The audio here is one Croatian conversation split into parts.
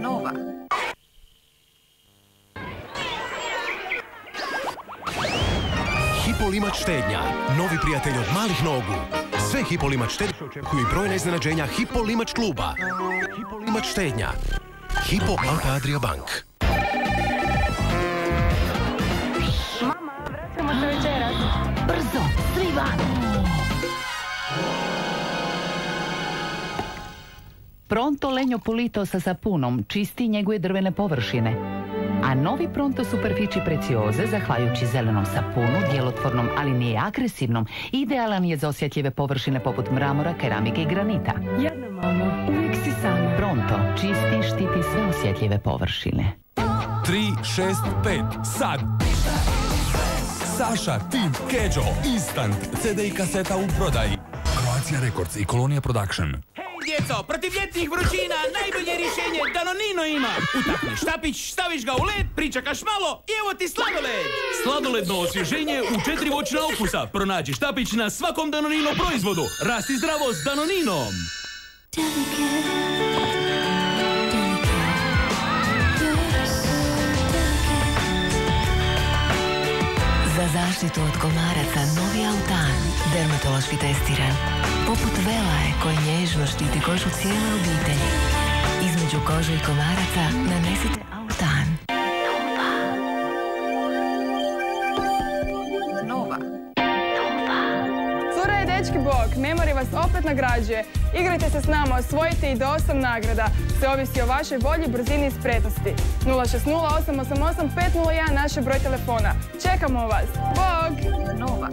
Nova. Hipolimač štednja. Novi prijatelj od malih nogu. Sve Hipolimač štednje očekuju i brojna iznenađenja Hipolimač kluba. Hipolimač štednja. Hypo Alpe Adria Bank. Mama, vraćamo se večeras. Brzo, svi van! Pronto Legno Pulito sa sapunom čisti i njeguje drvene površine. A novi Pronto Superfici Prezioze, zahvaljujući zelenom sapunu, djelotvornom, ali nije agresivnom, idealan je za osjetljive površine poput mramora, keramike i granita. Jadna mama, uvijek si sama. Pronto čisti i štiti sve osjetljive površine. 3, 6, 5, sad! Saša, Tim, Keđo, Instant, CD i kaseta u prodaji. Croatia Records i Kolonia Production. Djeco, protiv ljetnih vrućina najbolje rješenje Danonino ima. Utakni štapić, staviš ga u led, pričakaš malo i evo ti sladoled. Sladoledno osvježenje u 4 voćna okusa. Pronađi štapić na svakom Danonino proizvodu. Rasti zdravo s Danoninom. Za zaštitu od komaraca novi Autan, dermatološki testiran. Poput velaje koji nježno štiti kožu cijele obitelji. Između kože i komaraca nanesite Autan. Nova. Cure i dečki bok, Memory vas opet nagrađuje. Igrajte se s nama, osvojite i do 8 nagrada. Sve ovisi o vašoj volji, brzini i spretnosti. 060 888 501 naš je broj telefona. Čekamo vas. Bog! Nova.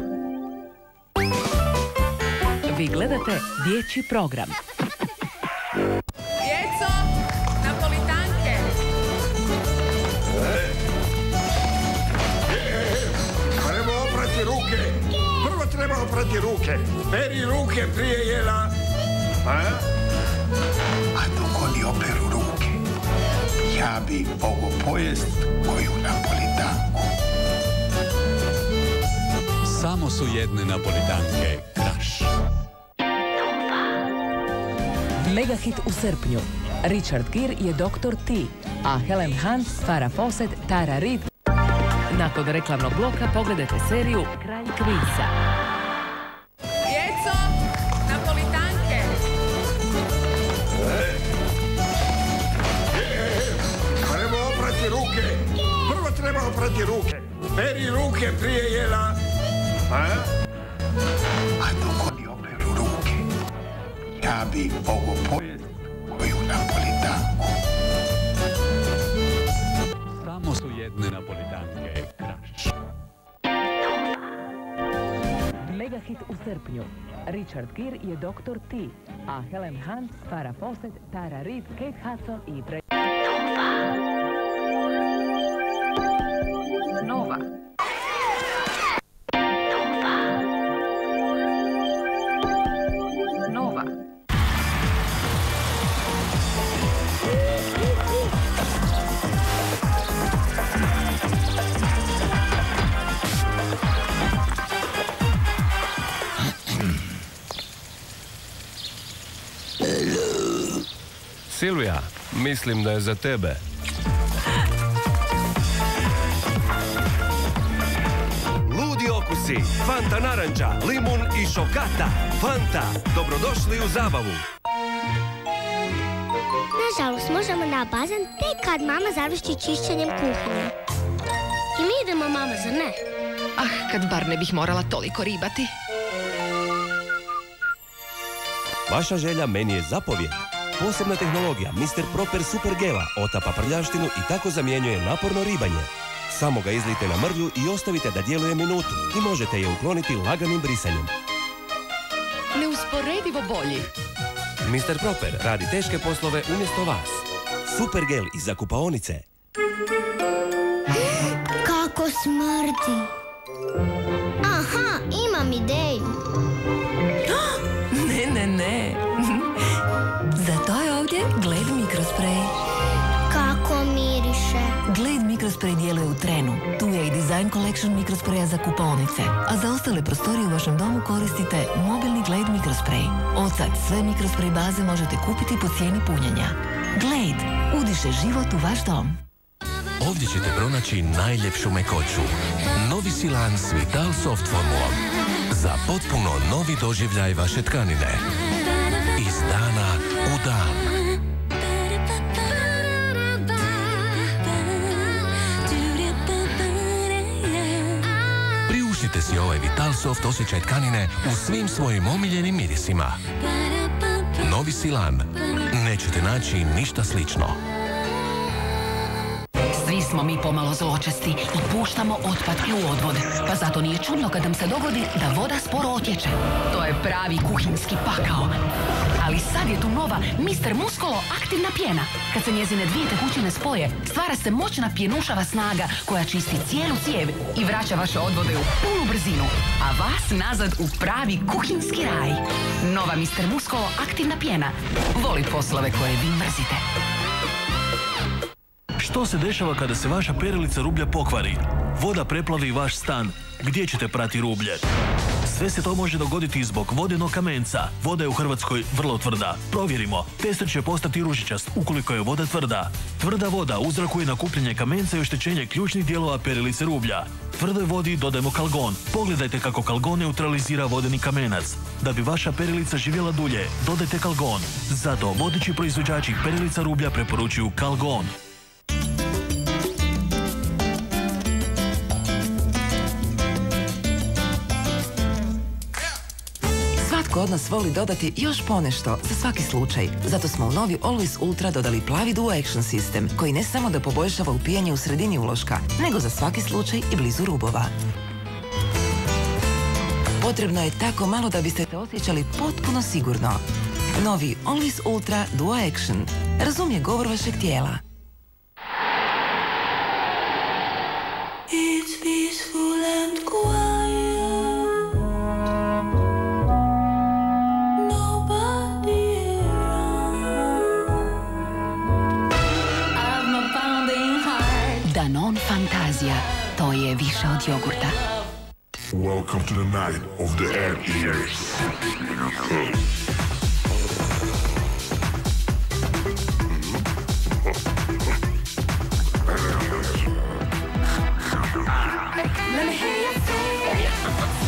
Vi gledate dječji program. Djeco, napolitanke. Treba oprati ruke. Prvo treba oprati ruke. Peri ruke prije jela. A dok oni operu ruke, ja bi mogo pojest koju napolitanku. Samo su jedne napolitanke, Kraš. Megahit u srpnju. Richard Gere je Dr. T, a Helen Hunt, Farrah Fawcett, Tara Reid. Nakon reklamnog bloka pogledajte seriju Kralj kviza. Djeco, napolitanke. Treba oprati ruke. Prvo treba oprati ruke. Peri ruke prije jela. A dok oni operu ruke, ja bi mogo pojest koju napolitanku. Samo su jedne napolitanke, Kraš. Megahit u srpnju. Richard Gere je Dr. T, a Helen Hunt, Farrah Fawcett, Tara Reid, Kate Hudson i Nova. Nova. Silvija, mislim da je za tebe. Ludi okusi, Fanta naranča, limun i šokata. Fanta, dobrodošli u zabavu. Nažalost, možemo na bazen tek kad mama završi čišćenjem kuhinje. I mi idemo, mama, zar ne? Ah, kad bar ne bih morala toliko ribati. Vaša želja meni je zapovjed. Posebna tehnologija Mr. Proper Super Gela otapa prljavštinu i tako zamjenjuje naporno ribanje. Samo ga izlijte na mrlju i ostavite da djeluje minutu i možete je ukloniti laganim brisanjem. Neusporedivo bolji. Mr. Proper radi teške poslove umjesto vas. Super Gel iza kupaonice. Kako smrdi. Aha, imam ideju. Ne. Za to je ovdje Glade Microspray. Kako miriše. Glade Microspray djeluje u trenu. Tu je i Design Collection mikrospreja za kupaonice. A za ostale prostorije u vašem domu koristite mobilni Glade Microspray. Od sad sve mikrospray baze možete kupiti po cijeni punjenja. Glade udiše život u vaš dom. Ovdje ćete pronaći najljepšu mekoću. Novi Silan s Vital Soft formulom. Za potpuno novi doživljaj vaše tkanine. Iz dana u dan. Priuštite si ovaj Vital Soft osjećaj tkanine u svim svojim omiljenim mirisima. Novi Silan. Nećete naći ništa slično. Svi smo mi pomalo zločesti i puštamo otpad u odvod. Pa zato nije čudno kad nam se dogodi da voda sporo otječe. To je pravi kuhinjski pakao. Ali sad je tu nova Mr. Muscolo aktivna pjena. Kad se njezine dvije tekućine spoje, stvara se moćna pjenušava snaga koja čisti cijelu cijev i vraća vaše odvode u punu brzinu. A vas nazad u pravi kuhinjski raj. Nova Mr. Muscolo aktivna pjena. Voli poslove koje vi mrzite. Što se dešava kada se vaša perilica rublja pokvari? Voda preplavi vaš stan. Gdje ćete prati rublje? Sve se to može dogoditi zbog vodenog kamenca. Voda je u Hrvatskoj vrlo tvrda. Provjerimo. Tester će postati ružičast ukoliko je voda tvrda. Tvrda voda uzrokuje nakupljanje kamenca i oštećenje ključnih dijelova perilice rublja. Tvrdoj vodi dodajemo kalgon. Pogledajte kako kalgon neutralizira vodeni kamenac. Da bi vaša perilica živjela dulje, dodajte kalgon. Zato vodeći proizvođači perilica rublja preporučuju kalgon. Svatko od nas voli dodati još ponešto za svaki slučaj. Zato smo u novi Always Ultra dodali plavi Duo Action sistem, koji ne samo da poboljšava upijanje u sredini uloška, nego za svaki slučaj i blizu rubova. Potrebno je tako malo da biste se osjećali potpuno sigurno. Novi Always Ultra Duo Action razumije govor vašeg tijela. It's peaceful and quiet. Nobody around. I've no pounding heart. Danon Fantazija. To je više od jogurta. Welcome to the night of the anteaters. Let me hear you say